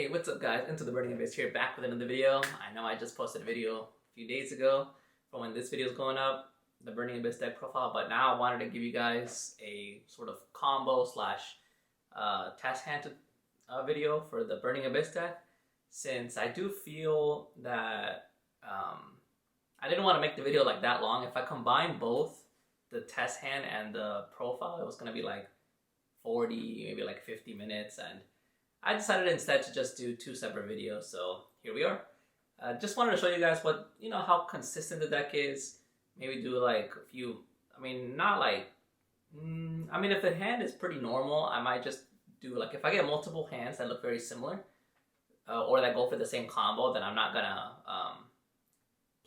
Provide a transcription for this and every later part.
What's up guys, Into the Burning Abyss here, back with another video. I know I just posted a video a few days ago from when this video is going up, the Burning Abyss deck profile, but now I wanted to give you guys a sort of combo slash test hand video for the Burning Abyss deck, since I do feel that I didn't want to make the video like that long. If I combine both the test hand and the profile, it was going to be like 40, maybe like 50 minutes, and I decided instead to just do two separate videos, so here we are. Just wanted to show you guys what, how consistent the deck is. Maybe do like a few, not like, if the hand is pretty normal, I might just do like, if I get multiple hands that look very similar, or that go for the same combo, then I'm not gonna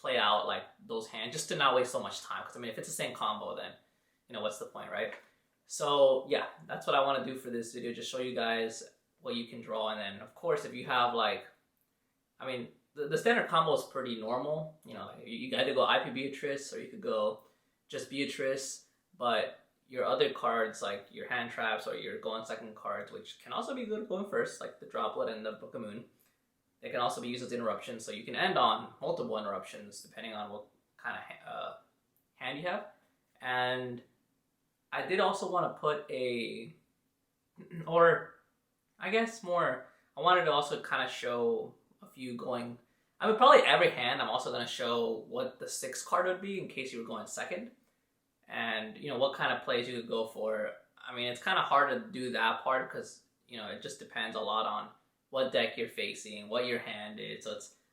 play out like those hands, just to not waste so much time. Because if it's the same combo, then, what's the point, right? So yeah, that's what I want to do for this video, just show you guys what you can draw. And then of course, if you have like, the standard combo is pretty normal. You either go IP Beatrice or you could go just Beatrice, but your other cards like your hand traps or your going second cards, which can also be good going first, like the Droplet and the Book of Moon, they can also be used as interruptions, so you can end on multiple interruptions depending on what kind of hand you have. And I did also want to put I wanted to also kind of show a few going, probably every hand I'm also going to show what the 6th card would be in case you were going second. And, what kind of plays you could go for. It's kind of hard to do that part because, it just depends a lot on what deck you're facing, what your hand is.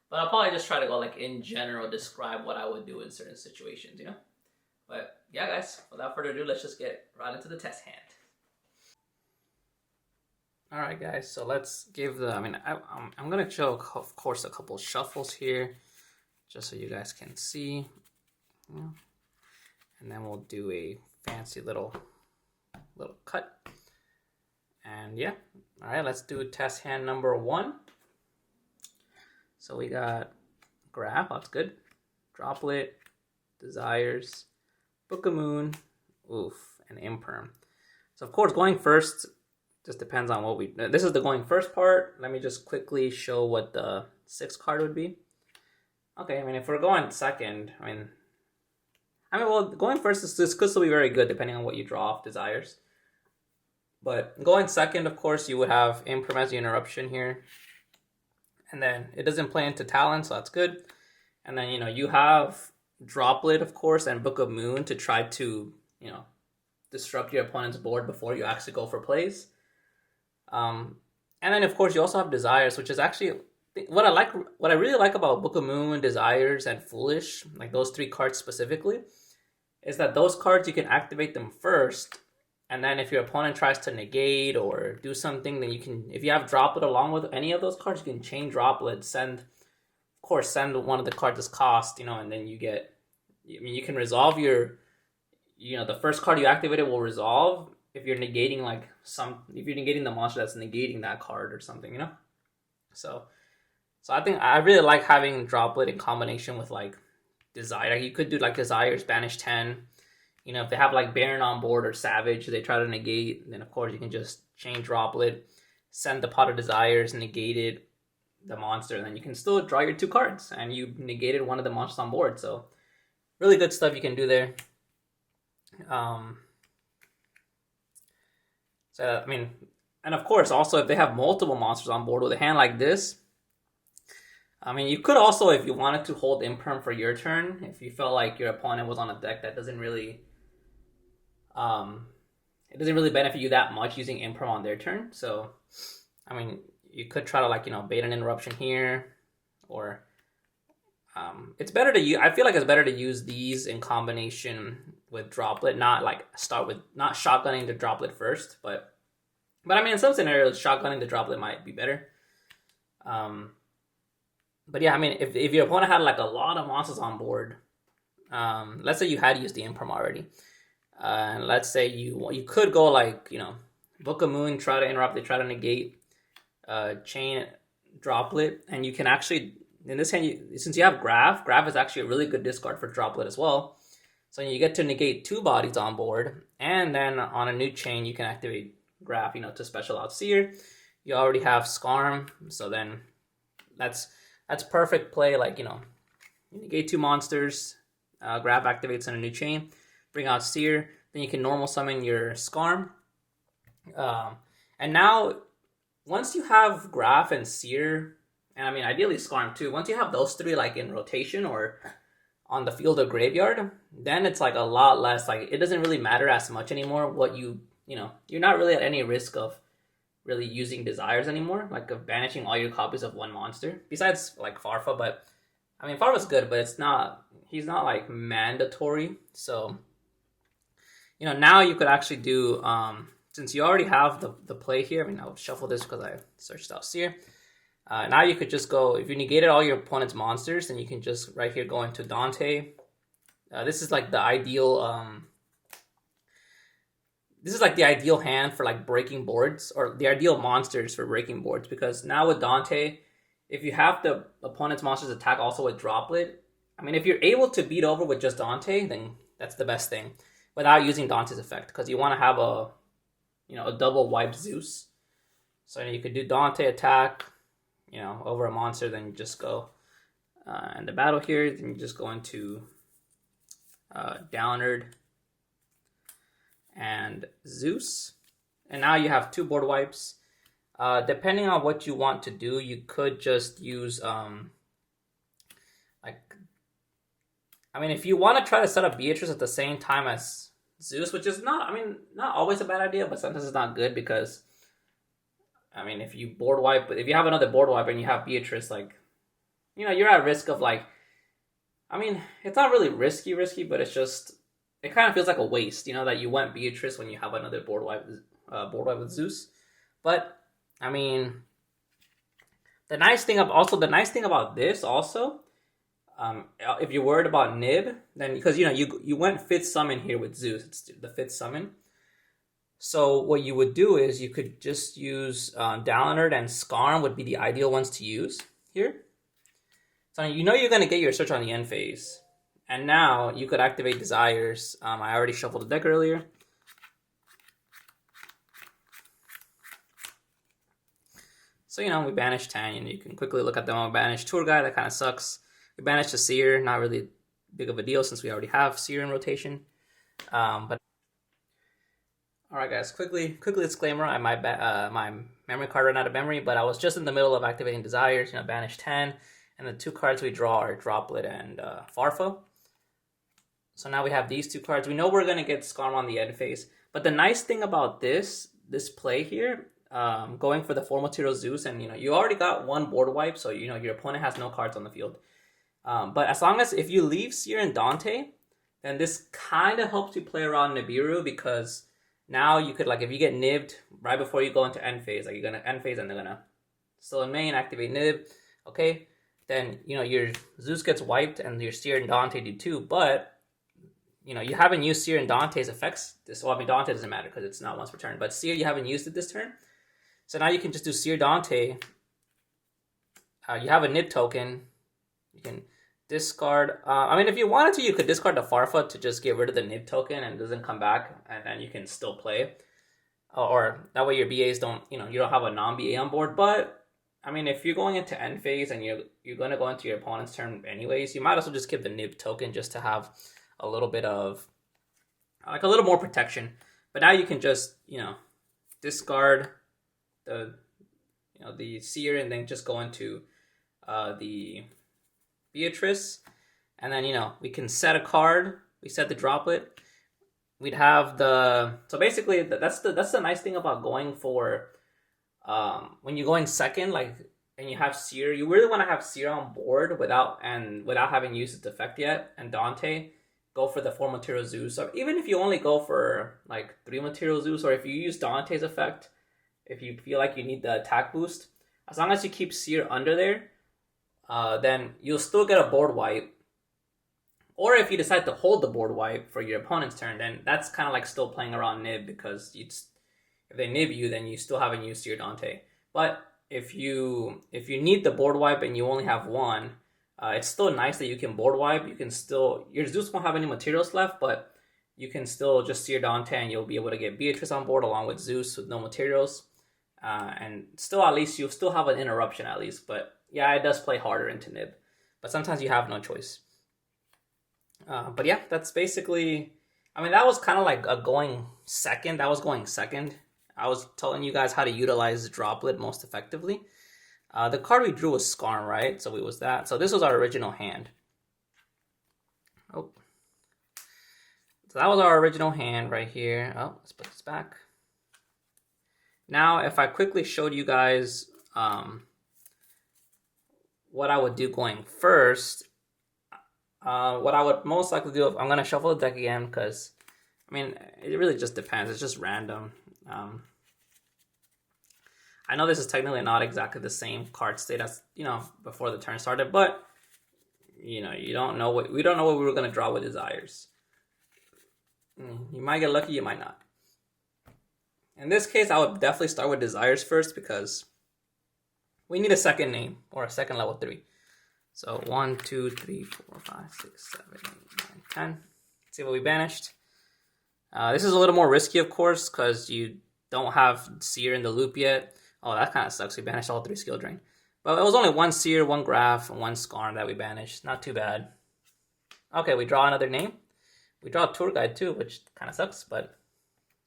But I'll probably just try to go like in general, describe what I would do in certain situations, But yeah, guys, without further ado, let's just get right into the test hand. All right, guys, so let's give the, I'm going to show, of course, a couple shuffles here, just so you guys can see. And then we'll do a fancy little cut. And yeah, all right, let's do test hand number 1. So we got Graph, that's good. Droplet, Desires, Book of Moon, and Imperm. So of course, going first just depends on what this is the going first part. Let me just quickly show what the 6th card would be. Okay, if we're going second, going first this could still be very good depending on what you draw off Desires. But going second, of course, you would have Imperm as the interruption here. And then it doesn't play into Talon, so that's good. And then, you have Droplet, of course, and Book of Moon to try to, disrupt your opponent's board before you actually go for plays. And then, of course, you also have Desires, which is actually what I really like about Book of Moon, Desires, and Foolish, like those 3 cards specifically, is that those cards you can activate them first. And then if your opponent tries to negate or do something, then you can, if you have Droplet along with any of those cards, you can chain Droplet, send one of the cards as cost, and then you get, you can resolve your, the first card you activated will resolve if you're negating if you're negating the monster that's negating that card or something, So I think I really like having Droplet in combination with like Desire. You could do like Desires, Banish 10. If they have like Baron on board or Savage, they try to negate, then of course you can just chain Droplet, send the Pot of Desires, negate the monster, and then you can still draw your 2 cards, and you negated one of the monsters on board. So really good stuff you can do there. And of course, also if they have multiple monsters on board with a hand like this, you could also, if you wanted to, hold Imperm for your turn, if you felt like your opponent was on a deck that doesn't really it doesn't really benefit you that much using Imperm on their turn. So, you could try to bait an interruption here, or it's better to use. I feel like it's better to use these in combination with Droplet, not shotgunning the Droplet first, but in some scenarios, shotgunning the Droplet might be better. But yeah, if your opponent had like a lot of monsters on board, let's say you had used the Imperm already. And let's say you could go Book of Moon, try to interrupt, they try to negate, chain Droplet, and you can actually, in this hand, since you have Graph is actually a really good discard for Droplet as well. So you get to negate 2 bodies on board, and then on a new chain you can activate Graph, to special out Seer. you already have Skarm, so then that's perfect play. Like, you know, you negate 2 monsters, Grab activates on a new chain, bring out Seer, then you can normal summon your Skarm. And now, once you have Graph and Seer, and I mean ideally Skarm too, once you have those 3 like in rotation or on the field or graveyard, then it's like a lot less, like it doesn't really matter as much anymore what you know, you're not really at any risk of really using Desires anymore, like of banishing all your copies of 1 monster, besides like Farfa. But I mean, Farfa's good, but he's not like mandatory. So, you know, now you could actually do, since you already have the play here, I mean, I'll shuffle this because I searched out Seer. Now you could just go, if you negated all your opponent's monsters, then you can just right here go into Dante. This is like the ideal, this is like the ideal hand for like breaking boards, or the ideal monsters for breaking boards, because now with Dante, if you have the opponent's monsters attack also with Droplet, I mean, if you're able to beat over with just Dante, then that's the best thing, without using Dante's effect, because you want to have a, you know, a double wipe Zeus. So you could do Dante attack, you know, over a monster, then you just go in the battle here, then you just go into Downerd and Zeus, and now you have 2 board wipes. Depending on what you want to do, you could just use like, I mean, if you want to try to set up Beatrice at the same time as Zeus, which is not, I mean, not always a bad idea, but sometimes it's not good, because I mean, if you board wipe, if you have another board wipe and you have Beatrice, like, you know, you're at risk of like, I mean, it's not really risky, but it's just, it kind of feels like a waste, you know, that you went Beatrice when you have another board wipe with Zeus. But I mean, the nice thing about this also, if you're worried about Nib, then, because you know you went 5th summon here with Zeus, it's the 5th summon. So what you would do is you could just use Downerd and Skarm would be the ideal ones to use here. So you know you're going to get your search on the end phase. And now you could activate Desires. I already shuffled the deck earlier. So, you know, we banished Tanyan. You can quickly look at them. We banished Tour Guy. That kind of sucks. We banished the Seer. Not really big of a deal since we already have Seer in rotation. But alright guys, quickly disclaimer, my memory card ran out of memory, but I was just in the middle of activating Desires, you know, banish 10, and the 2 cards we draw are Droplet and Farfa. So now we have these 2 cards. We know we're going to get Skarm on the end phase, but the nice thing about this play here, going for the 4 material Zeus, and you know, you already got 1 board wipe, so you know, your opponent has no cards on the field. But as long as, if you leave Seer and Dante, then this kind of helps you play around Nibiru, because now you could, like, if you get nibbed right before you go into end phase, like you're going to end phase and they're going to still in main, activate nib, okay? Then, you know, your Zeus gets wiped and your Seer and Dante do too, but, you know, you haven't used Seer and Dante's effects. Well, I mean, Dante doesn't matter because it's not once per turn, but Seer, you haven't used it this turn. So now you can just do Seer Dante. You have a nib token. You can discard, I mean, if you wanted to, you could discard the Farfa to just get rid of the nib token and it doesn't come back, and then you can still play. Or that way your BAs don't, you know, you don't have a non-BA on board. But, I mean, if you're going into end phase and you're going to go into your opponent's turn anyways, you might as well just give the nib token just to have a little bit of, like, a little more protection. But now you can just, you know, discard the, you know, the Seer and then just go into the Beatrice, and then, you know, we can set a card. We set the Droplet. We'd have the, so basically that's the nice thing about going for when you're going second, like, and you have Seer, you really want to have Seer on board without having used its effect yet. And Dante, go for the 4 material Zeus. So even if you only go for like 3 material Zeus, or if you use Dante's effect, if you feel like you need the attack boost, as long as you keep Seer under there, then you'll still get a board wipe. Or if you decide to hold the board wipe for your opponent's turn, then that's kind of like still playing around nib, because if they nib you, then you still haven't used your Dante. But if you need the board wipe and you only have 1, it's still nice that you can board wipe. You can still, your Zeus won't have any materials left, but you can still just see your Dante and you'll be able to get Beatrice on board along with Zeus with no materials. and still at least you still have an interruption at least. But yeah, it does play harder into Nib, but sometimes you have no choice. But yeah, that's basically. I mean, that was kind of like a going second. That was going second. I was telling you guys how to utilize Droplet most effectively. The card we drew was Skarm, right? So it was that. So this was our original hand. Oh. So that was our original hand right here. Oh, let's put this back. Now, if I quickly showed you guys what I would do going first, what I would most likely do, I'm going to shuffle the deck again because, I mean, it really just depends. It's just random. I know this is technically not exactly the same card state as, you know, before the turn started, but, you know, we don't know what we were going to draw with Desires. You might get lucky, you might not. In this case, I would definitely start with Desires first because we need a second name or a second level 3. So 1, 2, 3, 4, 5, 6, 7, 8, 9, 10. Let's see what we banished. This is a little more risky, of course, because you don't have Seer in the loop yet. Oh, that kind of sucks. We banished all 3 skill drain. But it was only 1 Seer, 1 Graph, and 1 Skarm that we banished. Not too bad. Okay, we draw another name. We draw a Tour Guide too, which kind of sucks, but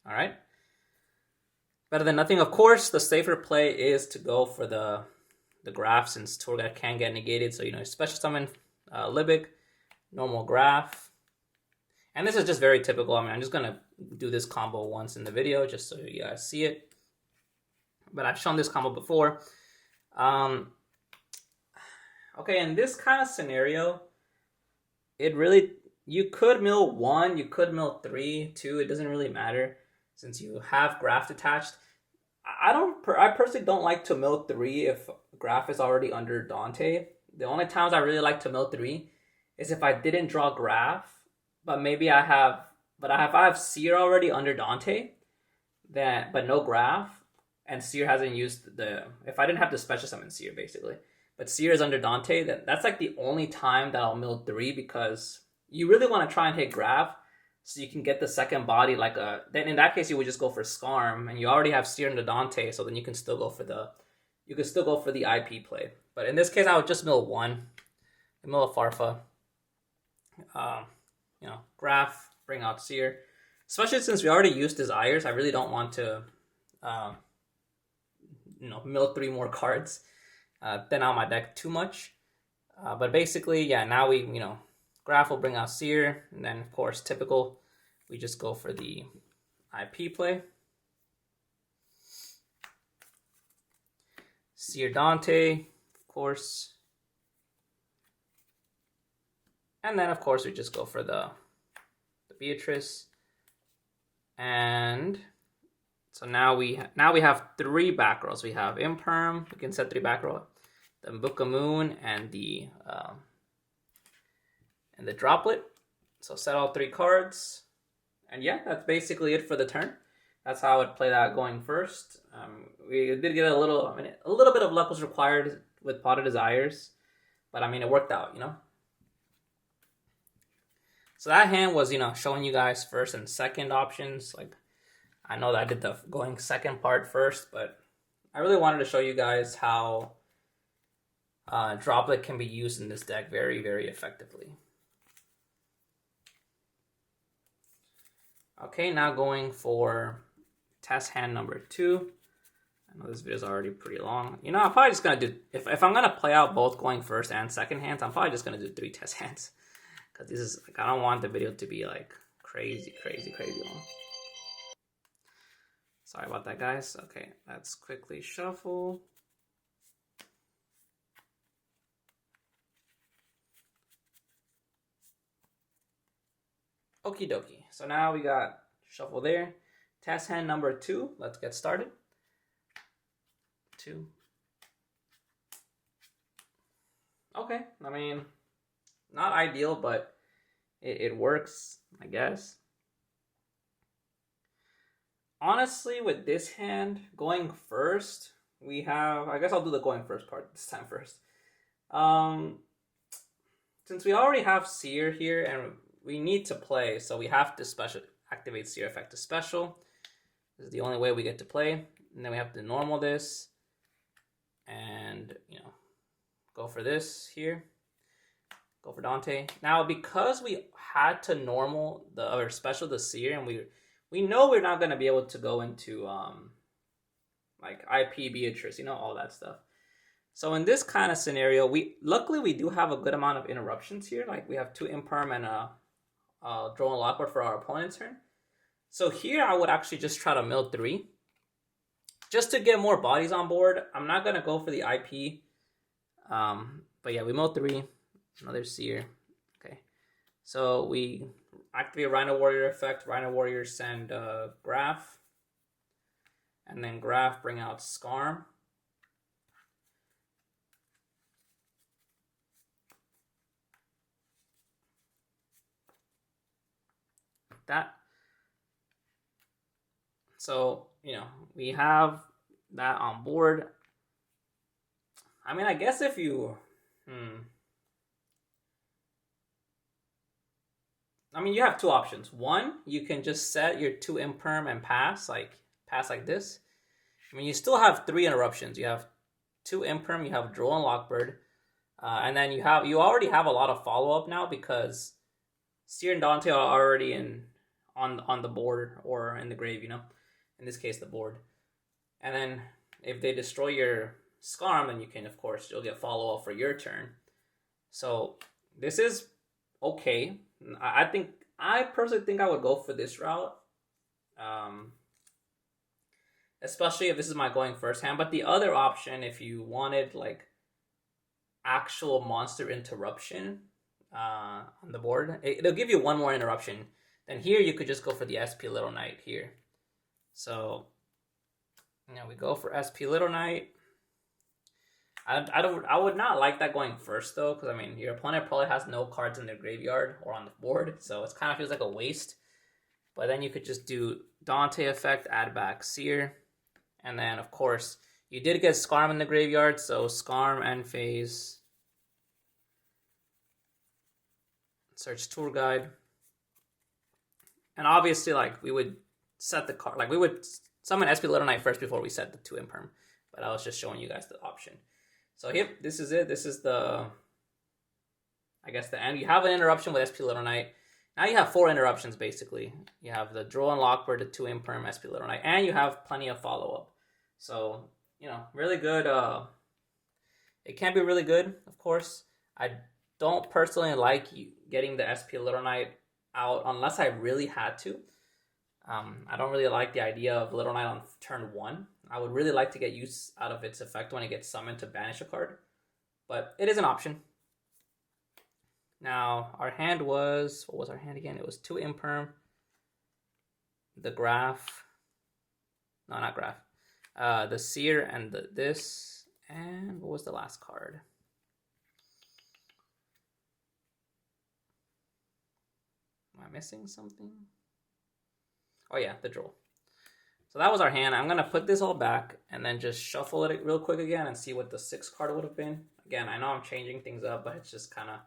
alright. Better than nothing. Of course, the safer play is to go for the Graph since Tour Guide can get negated. So, you know, special summon Libic, normal Graph. And this is just very typical. I mean, I'm just going to do this combo once in the video just so you guys see it. But I've shown this combo before. Okay, in this kind of scenario, it really, you could mill 1, you could mill 3, 2, it doesn't really matter since you have Graph attached. I personally don't like to mill 3 if Graph is already under Dante. The only times I really like to mill 3 is if I didn't draw Graph, but maybe I have Seer already under Dante, but no Graph. And Seer hasn't used if I didn't have to special summon Seer basically, but Seer is under Dante, then that's like the only time that I'll mill 3 because you really want to try and hit Graph so you can get the second body then in that case you would just go for Skarm and you already have Seer under Dante, so then you can still go for the IP play. But in this case I would just mill 1, mill a Farfa, you know, Graph, bring out Seer. Especially since we already used Desires, I really don't want to you know, mill 3 more cards, thin out my deck too much. But basically, yeah, now we, you know, Graph will bring out Seer, and then of course, typical, we just go for the IP play. Seer Dante, of course. And then of course, we just go for the Beatrice. And so now we have 3 back rows. We have Imperm, we can set 3 back row, the Book of Moon, and the Droplet. So set all 3 cards, and yeah, that's basically it for the turn. That's how I would play that going first. We did get a little bit of luck was required with Pot of Desires, but I mean it worked out, you know. So that hand was, you know, showing you guys first and second options. Like, I know that I did the going second part first, but I really wanted to show you guys how Droplet can be used in this deck very, very effectively. Okay, now going for test hand number 2. I know this video is already pretty long. You know, I'm probably just going to do, if I'm going to play out both going first and second hands, I'm probably just going to do 3 test hands. Because this is, like, I don't want the video to be, like, crazy long. Sorry about that, guys. Okay, let's quickly shuffle. Okie dokie. So now we got shuffle there. Test hand number 2. Let's get started. 2. Okay, I mean, not ideal, but it works, I guess. Honestly, with this hand, going first, we have, I guess I'll do the going first part this time first. Since we already have Seer here and we need to play, so we have to special activate Seer effect to special. This is the only way we get to play. and then we have to normal this, and go for this here. Go for Dante. Now, because we had to normal or special the Seer, and we know we're not gonna be able to go into like IP Beatrice, all that stuff. So in this kind of scenario, luckily we do have a good amount of interruptions here. Like we have 2 imperm and a drone lockboard for our opponent's turn. So here I would actually just try to mill 3. Just to get more bodies on board. I'm not going to go for the IP. But yeah, we mill 3. Another Seer. Okay. So we activate Rhino Warrior effect. Rhino Warrior send Graph. And then Graph bring out Skarm. That. So, we have that on board. I mean, I guess if you... I mean, you have 2 options. One, you can just set your 2 imperm and pass like this. I mean, you still have 3 interruptions. You have 2 imperm, you have Droll and Lockbird. And then you already have a lot of follow-up now because Seer and Dante are already on the board or in the grave, in this case the board. And then if they destroy your Skarm, then you can, of course, you'll get follow-up for your turn. So this is okay. I personally think I would go for this route, especially if this is my going first hand. But the other option, if you wanted like actual monster interruption on the board, it'll give you 1 more interruption. Then here you could just go for the SP Little Knight here. So we go for SP Little Knight. I would not like that going first though, because I mean your opponent probably has no cards in their graveyard or on the board, so it kind of feels like a waste. But then you could just do Dante effect, add back Seer, and then of course you did get Skarm in the graveyard, so Skarm end phase, search tour guide, and obviously like we would set the card, like we would summon SP Little Knight first before we set the 2 imperm, but I was just showing you guys the option. So yep, this is it. This is the end. You have an interruption with SP Little Knight. Now you have 4 interruptions basically. You have the Droll and Lockbird, the 2 imperm, SP Little Knight, and you have plenty of follow-up. So, really good. It can be really good, of course. I don't personally like getting the SP Little Knight out unless I really had to. I don't really like the idea of Little Knight on turn 1. I would really like to get use out of its effect when it gets summoned to banish a card. But it is an option. Now, our hand was... What was our hand again? It was 2 imperm. The Graph. No, not Graph. The Seer and this. And what was the last card? Am I missing something? Oh yeah, the Droll. So that was our hand. I'm going to put this all back and then just shuffle it real quick again and see what the 6th card would have been. Again, I know I'm changing things up, but it's just kind of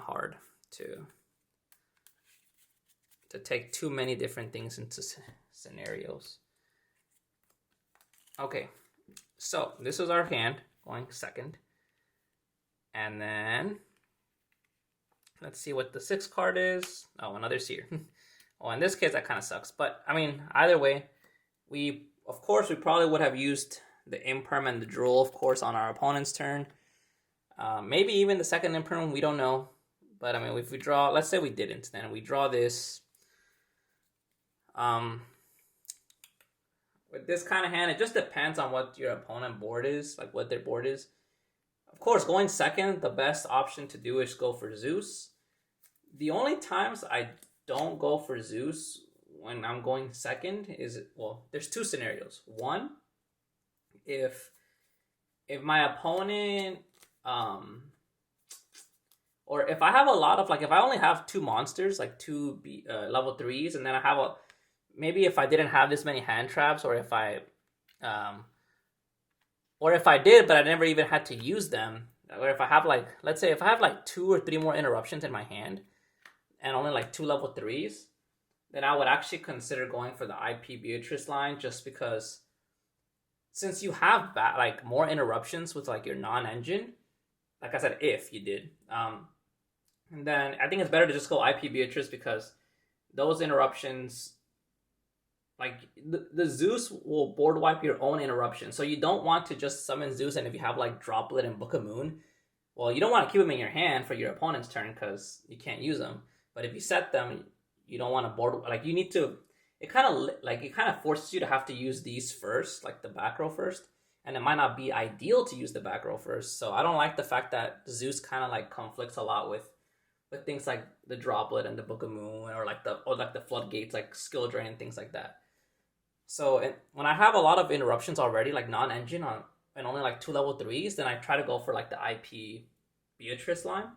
hard to take too many different things into scenarios. Okay, so this is our hand going second. And then let's see what the 6th card is. Oh, another Seer. Well, in this case, that kind of sucks. But, I mean, either way, of course, we probably would have used the imperm and the Droll, of course, on our opponent's turn. Maybe even the 2nd imperm, we don't know. But, I mean, if we draw, let's say we didn't, then we draw this. With this kind of hand, it just depends on what your opponent board is, like what their board is. Of course, going second, the best option to do is go for Zeus. The only times I don't go for Zeus when I'm going second is, well, there's 2 scenarios. One, if my opponent, or if I have a lot of, like, if I only have 2 monsters, like 2 level 3s, and then I have maybe if I didn't have this many hand traps, or if I did, but I never even had to use them, or if I have like, let's say if I have like 2 or 3 more interruptions in my hand, and only like 2 level 3s, then I would actually consider going for the IP Beatrice line, just because since you have like more interruptions with like your non-engine, like I said, if you did, and then I think it's better to just go IP Beatrice, because those interruptions, like the Zeus will board wipe your own interruption. So you don't want to just summon Zeus, and if you have like Droplet and Book of Moon, well, you don't want to keep them in your hand for your opponent's turn because you can't use them. But if you set them, you don't want to board, like you need to. It kind of forces you to have to use these first, like the back row first, and it might not be ideal to use the back row first. So I don't like the fact that Zeus kind of like conflicts a lot with things like the Droplet and the Book of Moon, or like the Floodgates, like Skill Drain and things like that. So when I have a lot of interruptions already, like non-engine and only like 2 level 3s, then I try to go for like the IP Beatrice line,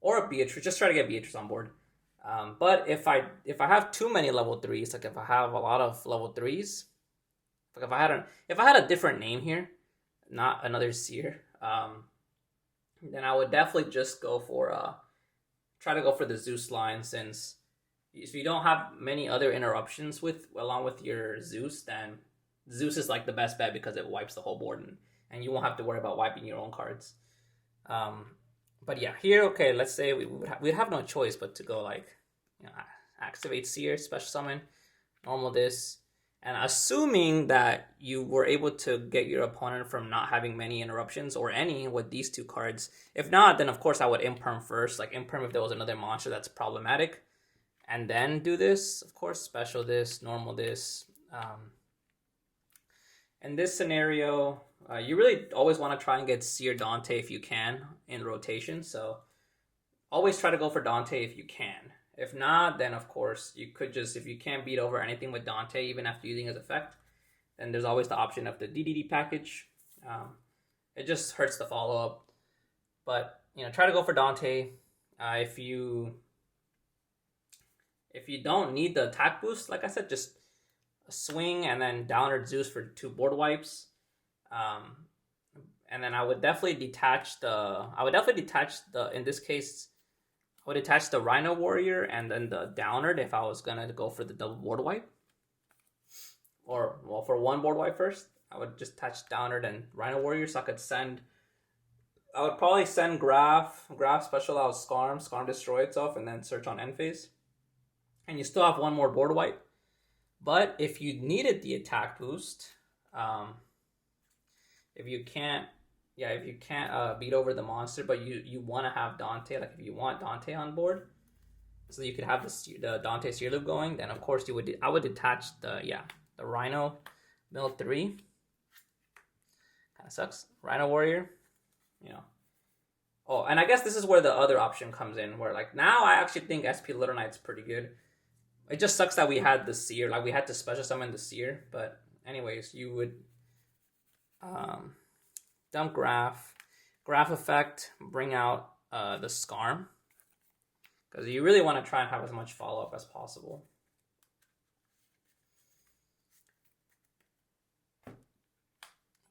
or a Beatrice. Just try to get Beatrice on board. But if I have too many level 3s, like if I have a lot of level 3s, like if I had a different name here, not another Seer, then I would definitely just go for try to go for the Zeus line, since if you don't have many other interruptions along with your Zeus, then Zeus is like the best bet because it wipes the whole board, and you won't have to worry about wiping your own cards. But yeah, here, okay, let's say we'd have no choice but to go like, activate Seer, special summon, normal this, and assuming that you were able to get your opponent from not having many interruptions or any with these 2 cards. If not, then of course I would imperm first, like imperm if there was another monster that's problematic, and then do this, of course, special this, normal this. In this scenario, you really always want to try and get Seer Dante if you can in rotation. So always try to go for Dante if you can. If not, then of course you could just, if you can't beat over anything with Dante even after using his effect, then there's always the option of the DDD package. It just hurts the follow-up. But, try to go for Dante. If you don't need the attack boost, like I said, just a swing and then Downward Zeus for 2 board wipes. And then I would definitely detach in this case, I would attach the Rhino Warrior and then the Downward if I was gonna go for the double board wipe. Or, well, for 1 board wipe first, I would just attach Downward and Rhino Warrior, so I would probably send Graph special out Skarm destroy itself, and then search on end phase. And you still have 1 more board wipe. But if you needed the attack boost, if you can't beat over the monster, but you want to have Dante, like if you want Dante on board, so you could have the Dante Seer Loop going, then of course I would detach the Rhino Mill 3. Kind of sucks. Rhino Warrior, Oh, and I guess this is where the other option comes in, where like now I actually think SP Little Knight's pretty good. It just sucks that we had the Seer, like we had to special summon the Seer, but anyways, you would dump Graph effect, bring out the Skarm, because you really want to try and have as much follow-up as possible.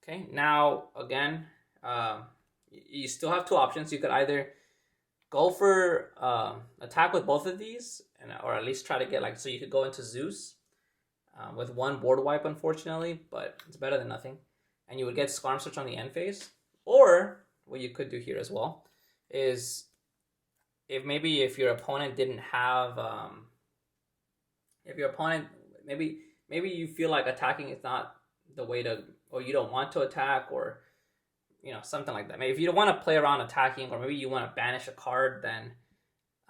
Okay, now again, you still have 2 options. You could either go for attack with both of these, or at least try to get so you could go into Zeus with 1 board wipe, unfortunately, but it's better than nothing. And you would get Skarm Search on the end phase. Or what you could do here as well is if your opponent didn't have maybe you feel like attacking is not the way to, or you don't want to attack, or something like that. Maybe if you don't want to play around attacking, or maybe you want to banish a card, then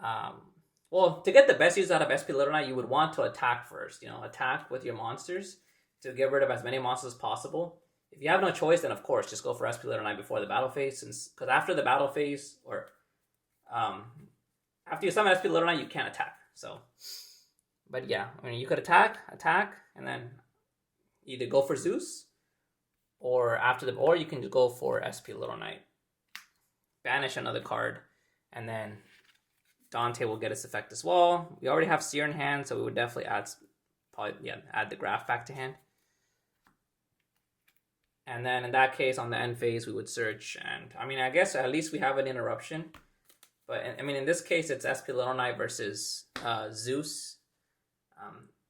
to get the best use out of SP Little Knight, you would want to attack first. Attack with your monsters to get rid of as many monsters as possible. If you have no choice, then of course just go for SP Little Knight before the battle phase, because after the battle phase, or after you summon SP Little Knight, you can't attack. So, but yeah, you could attack, and then either go for Zeus, or you can go for SP Little Knight, banish another card, and then Dante will get its effect as well. We already have Seer in hand, so we would definitely add the Graph back to hand. And then in that case, on the end phase, we would search, and I guess at least we have an interruption. But in this case, it's SP Little Knight versus Zeus.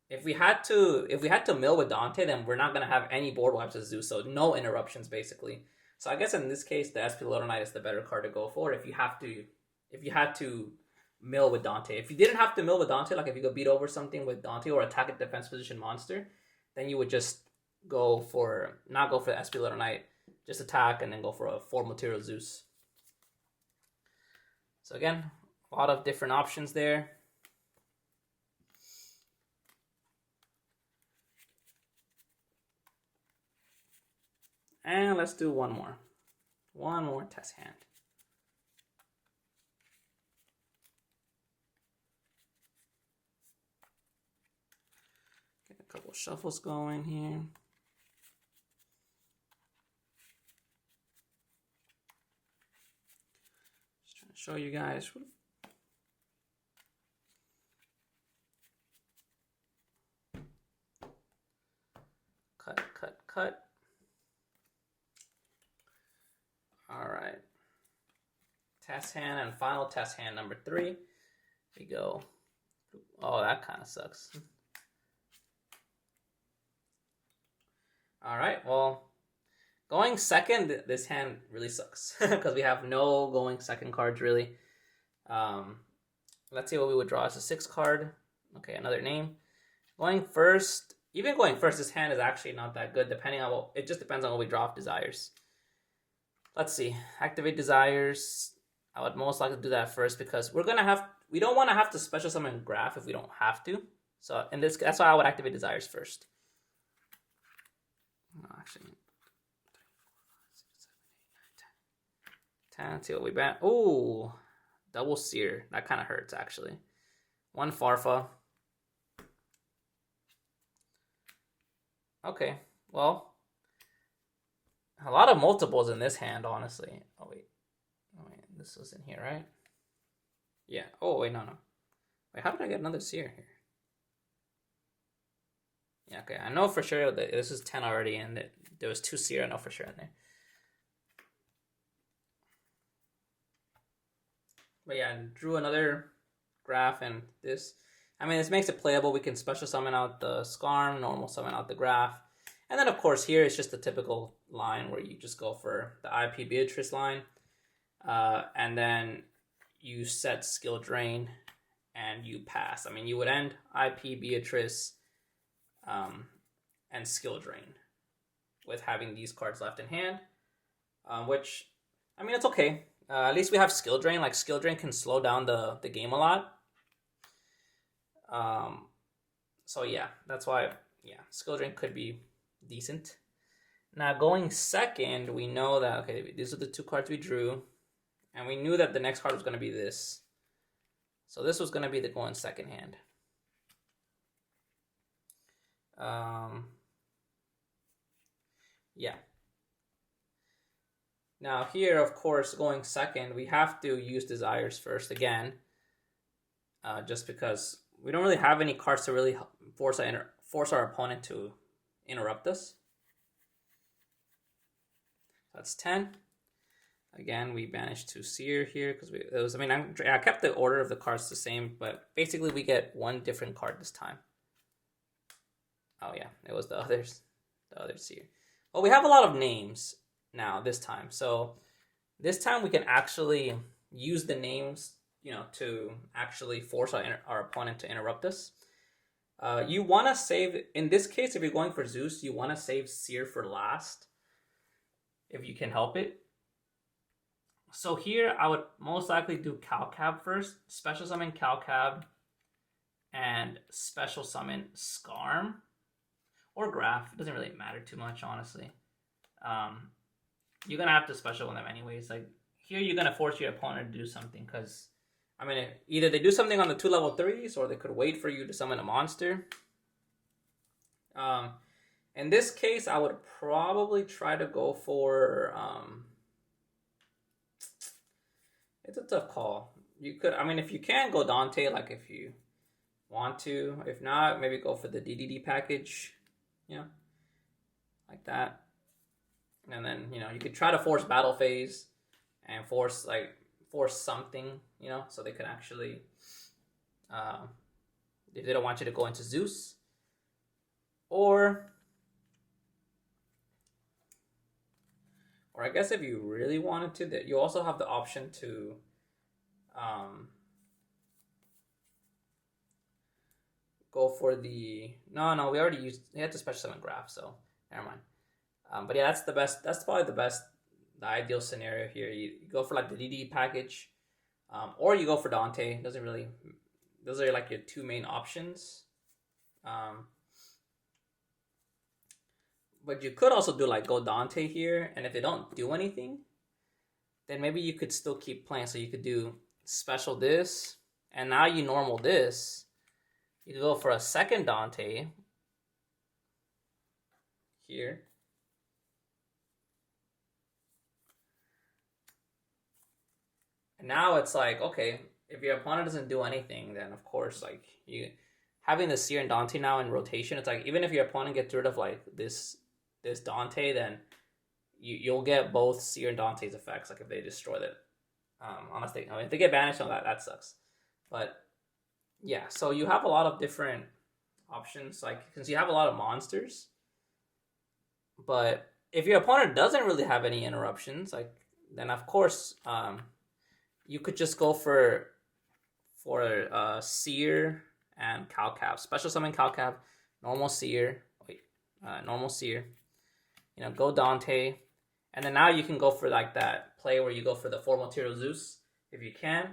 If we had to mill with Dante, then we're not gonna have any board wipes as Zeus, so no interruptions basically. So I guess in this case, the SP Little Knight is the better card to go for if you had to mill with Dante. If you didn't have to mill with Dante, like if you go beat over something with Dante or attack a defense position monster, then you would just not go for the SP Little Knight, just attack and then go for a 4 material Zeus. So again, a lot of different options there. And let's do one more test hand. Get a couple shuffles going here. Just trying to show you guys. Cut. All right. Test hand and final test hand number 3. Here we go. Oh, that kind of sucks. All right. Well, going second, this hand really sucks because we have no going second cards really. Let's see what we would draw as a 6 card. Okay, another name. Going first, this hand is actually not that good. It just depends on what we draw off desires. Let's see. Activate desires. I would most likely do that first because we don't want to have to special summon Graph if we don't have to. So that's why I would activate desires first. Actually, 3, 4, 5, 6, 7, 8, 9, 10. Let's see what we ban. Ooh, double Seer. That kind of hurts actually. 1 Farfa. Okay, well. A lot of multiples in this hand, honestly. Oh wait, this was in here, right? Yeah. Oh wait, no. Wait, how did I get another Seer here? Yeah, okay. I know for sure that this is 10 already, and that there was 2 Seer. I know for sure in there. But yeah, I drew another Graph, and this. I mean, this makes it playable. We can special summon out the Skarm, normal summon out the Graph. And then, of course, here it's just the typical line where you just go for the IP Beatrice line. And then you set Skill Drain and you pass. I mean, you would end IP Beatrice and Skill Drain with having these cards left in hand. Which, I mean, it's okay. At least we have Skill Drain. Like, Skill Drain can slow down the game a lot. So, yeah, that's why, Skill Drain could be decent. Now going second, we know that, okay, these are the 2 cards we drew, and we knew that the next card was going to be this. So this was going to be the going second hand. Yeah. Now here, of course, going second, we have to use desires first again, just because we don't really have any cards to really force our opponent to interrupt us. That's 10. Again, we banished 2 Seer here because I kept the order of the cards the same, but basically we get 1 different card this time. Oh yeah, it was the other Seer. Well, we have a lot of names now this time, so this time we can actually use the names, to actually force our opponent to interrupt us. You want to save, in this case, if you're going for Zeus, you want to save Seer for last, if you can help it. So here, I would most likely do Calcab first, special summon Calcab, and special summon Skarm, or Graph. It doesn't really matter too much, honestly. You're going to have to special them anyways. Like, here you're going to force your opponent to do something, because I mean, either they do something on the 2 level 3s, or they could wait for you to summon a monster. In this case, I would probably try to go for... it's a tough call. You could, I mean, if you can go Dante, like if you want to. If not, maybe go for the DDD package, like that. And then, you could try to force Battle Phase and force something, so they can actually if they don't want you to go into Zeus. Or I guess if you really wanted to, that you also have the option to go for the no, we already had the special summon Graph, so never mind. But yeah, that's probably the ideal scenario here. You go for like the DD package, or you go for Dante. Doesn't really, those are like your two main options. But you could also do like go Dante here, and if they don't do anything, then maybe you could still keep playing. So you could do special this, and now you normal this. You could go for a second Dante here. And now it's like, okay, if your opponent doesn't do anything, then of course, like you having the Seer and Dante now in rotation, it's like even if your opponent gets rid of like this Dante, then you'll get both Seer and Dante's effects. Like if they destroy it, unless they, I mean, if they get banished on that sucks. But yeah, so you have a lot of different options, like because you have a lot of monsters. But if your opponent doesn't really have any interruptions, like then of course, you could just go for Seer and Calcap. Special summon Calcap, normal Seer, normal Seer. You know, go Dante, and then now you can go for like that play where you go for the 4 material Zeus if you can.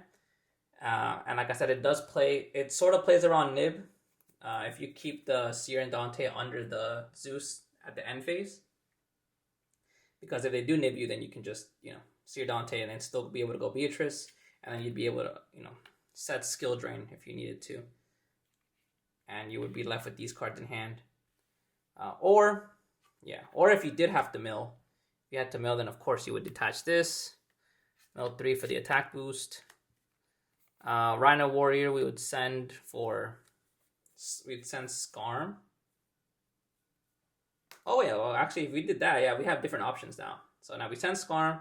And like I said, it sort of plays around Nib. If you keep the Seer and Dante under the Zeus at the end phase, because if they do Nib you, then you can just Seer Dante and then still be able to go Beatrice, and then you'd be able to set skill drain if you needed to, and you would be left with these cards in hand. Or if you did have to mill, if you had to mill, then of course you would detach this, mill 3 for the attack boost. Rhino Warrior we'd send Skarm. Oh yeah, well actually if we did that, yeah, we have different options now. So now we send Skarm,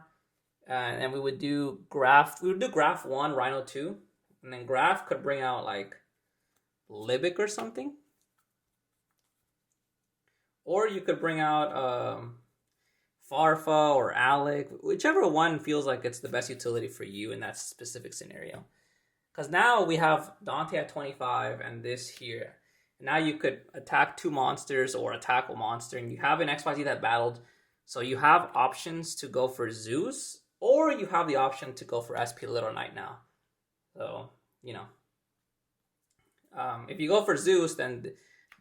and we would do Graph. We would do Graph 1, Rhino 2, and then Graph could bring out like Libic or something. Or you could bring out Farfa or Alec, whichever one feels like it's the best utility for you in that specific scenario. Because now we have Dante at 25 and this here. Now you could attack 2 monsters or attack a monster, and you have an XYZ that battled. So you have options to go for Zeus, or you have the option to go for SP Little Knight now. So, if you go for Zeus, then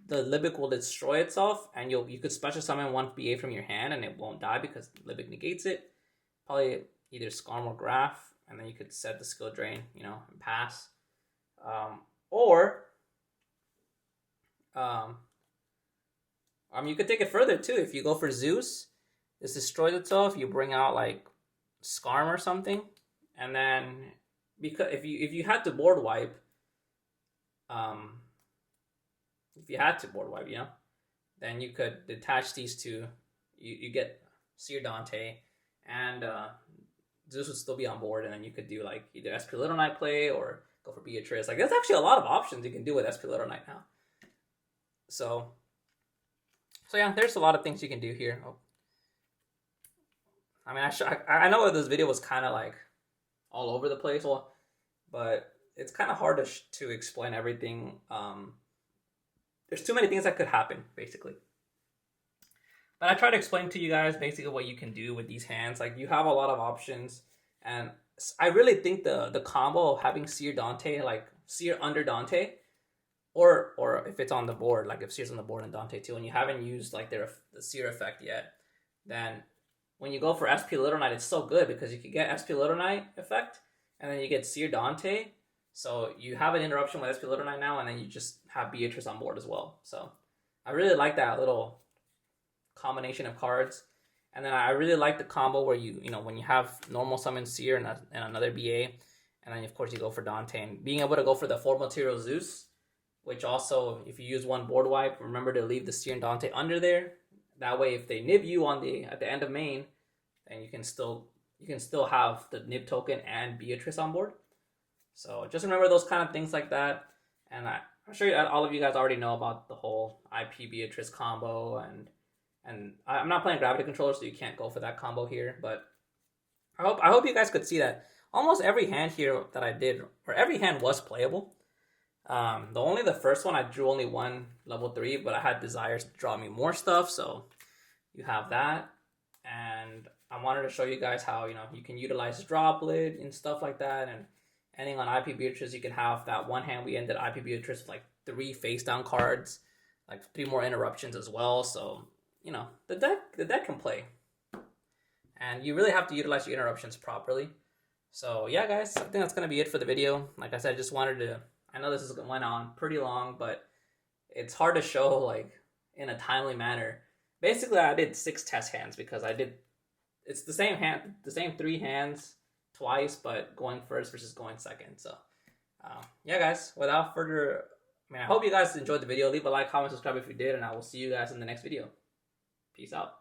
the Libic will destroy itself, and you could special summon 1 BA from your hand, and it won't die because Libic negates it. Probably either Skarm or Graph, and then you could set the skill drain, and pass. You could take it further too. If you go for Zeus, this destroys itself. You bring out like Skarm or something, and then because if you had to board wipe, then you could detach these two. You get Seer Dante, and Zeus would still be on board, and then you could do like either SP Little Knight play or go for Beatrice. Like there's actually a lot of options you can do with SP Little Knight now. So yeah, there's a lot of things you can do here. I mean, I know this video was kind of like all over the place, but it's kind of hard to explain everything. There's too many things that could happen, basically. But I try to explain to you guys basically what you can do with these hands. Like you have a lot of options, and I really think the combo of having Seer Dante, like Seer under Dante, or if it's on the board, like if Seer's on the board and Dante too, and you haven't used like the Seer effect yet, then when you go for SP Little Knight, it's so good because you can get SP Little Knight effect, and then you get Seer Dante. So you have an interruption with SP Little Knight now, and then you just have Beatrice on board as well. So I really like that little combination of cards. And then I really like the combo where when you have normal summon Seer and another BA, and then of course you go for Dante, and being able to go for the 4 material Zeus, which also if you use 1 board wipe, remember to leave the Seer and Dante under there. That way if they nib you at the end of main, then you can still have the nib token and Beatrice on board. So just remember those kind of things like that. And I I'm sure all of you guys already know about the whole IP Beatrice combo, and I'm not playing gravity controller, so you can't go for that combo here. But I hope you guys could see that almost every hand here that I did, or every hand was playable. The first one I drew only one level 3, but I had desires to draw me more stuff, so you have that. And I wanted to show you guys how you can utilize Droplet and stuff like that, and ending on IP Beatrice, you can have that one hand we ended IP Beatrice with like 3 face down cards, like 3 more interruptions as well. So the deck can play, and you really have to utilize your interruptions properly. So yeah, guys, I think that's gonna be it for the video. Like I said, I just wanted to. I know this went on pretty long, but it's hard to show like in a timely manner. Basically, I did 6 test hands because it's the same hand, the same 3 hands twice, but going first versus going second. So yeah, guys, without further, I hope you guys enjoyed the video. Leave a like, comment, subscribe if you did, and I will see you guys in the next video. Peace out.